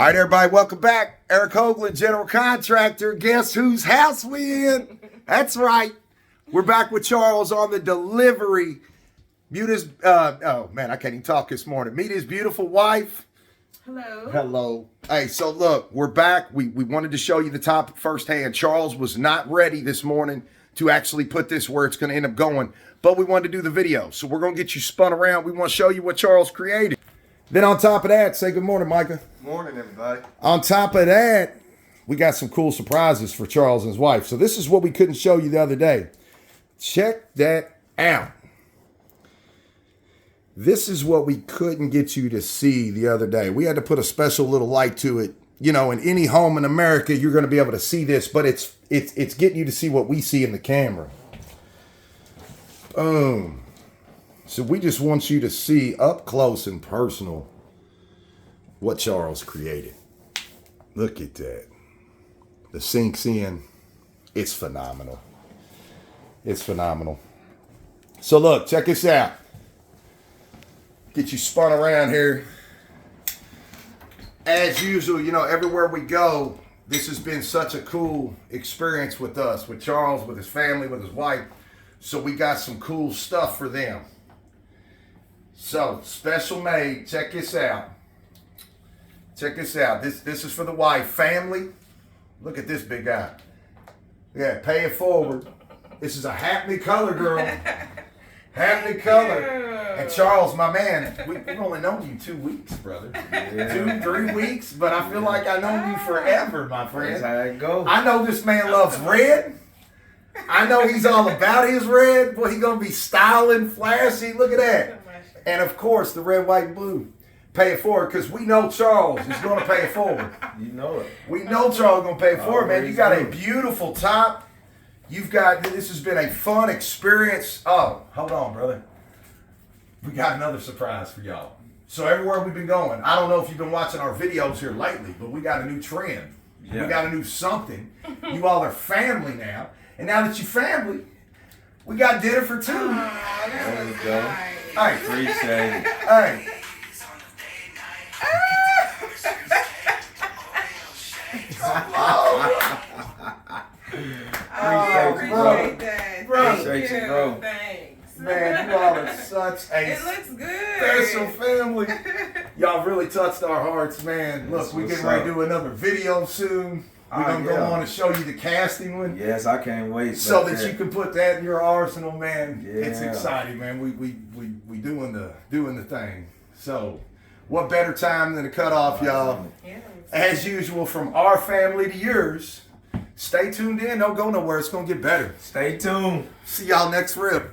All right, everybody, welcome back. Eric Hoagland, general contractor. Guess whose house we in? That's right. We're back with Charles on the delivery. Meet his, oh man, I can't even talk this morning. Meet his beautiful wife. Hello. Hello. Hey, so look, we're back. We wanted to show you the topic firsthand. Charles was not ready this morning to actually put this where it's going to end up going, but we wanted to do the video. So we're going to get you spun around. We want to show you what Charles created. Then on top of that, say good morning, Micah. Morning, everybody. On top of that, we got some cool surprises for Charles and his wife. So this is what we couldn't show you the other day. Check that out. This is what we couldn't get you to see the other day. We had to put a special little light to it. You know, in any home in America, you're going to be able to see this, but it's getting you to see what we see in the camera. Boom. So we just want you to see up close and personal what Charles created. Look at that. The sinks in. It's phenomenal. It's phenomenal. So look, check this out. Get you spun around here. As usual, you know, everywhere we go, this has been such a cool experience with us, with Charles, with his family, with his wife. So we got some cool stuff for them. So, special made. Check this out. Check this out. This is for the wife. Family. Look at this big guy. Yeah, pay it forward. This is a Happy color, girl. Happy color. And Charles, my man, we've only known you 2 weeks, brother. Yeah. 2, 3 weeks, but I feel like I've known you forever, my friend. That's how it goes. I know this man loves red. I know he's all about his red. Boy, he's going to be styling, flashy. Look at that. And of course, the red, white, and blue. Pay it forward, because we know Charles is going to pay it forward. You know it. We know Charles is going to pay it forward, man. You got a beautiful top. You've got, this has been a fun experience. Oh, hold on, brother. We got another surprise for y'all. So everywhere we've been going, I don't know if you've been watching our videos here lately, but we got a new trend. Yeah. We got a new something. You all are family now. And now that you're family, we got dinner for two. There we go. Hey. Appreciate it. Hey. Appreciate that. Bro. Appreciate you, bro. Thanks. Man, you all are such a It looks good. special family. Y'all really touched our hearts, man. Look, we're getting ready to do another video soon. We're going to go on and show you the casting one. Yes, I can't wait. So that you can put that in your arsenal, man. Yeah. It's exciting, man. We doing the thing. So, what better time than to cut off, y'all? Yeah, As usual, from our family to yours. Stay tuned in. Don't go nowhere. It's going to get better. Stay tuned. See y'all next rip.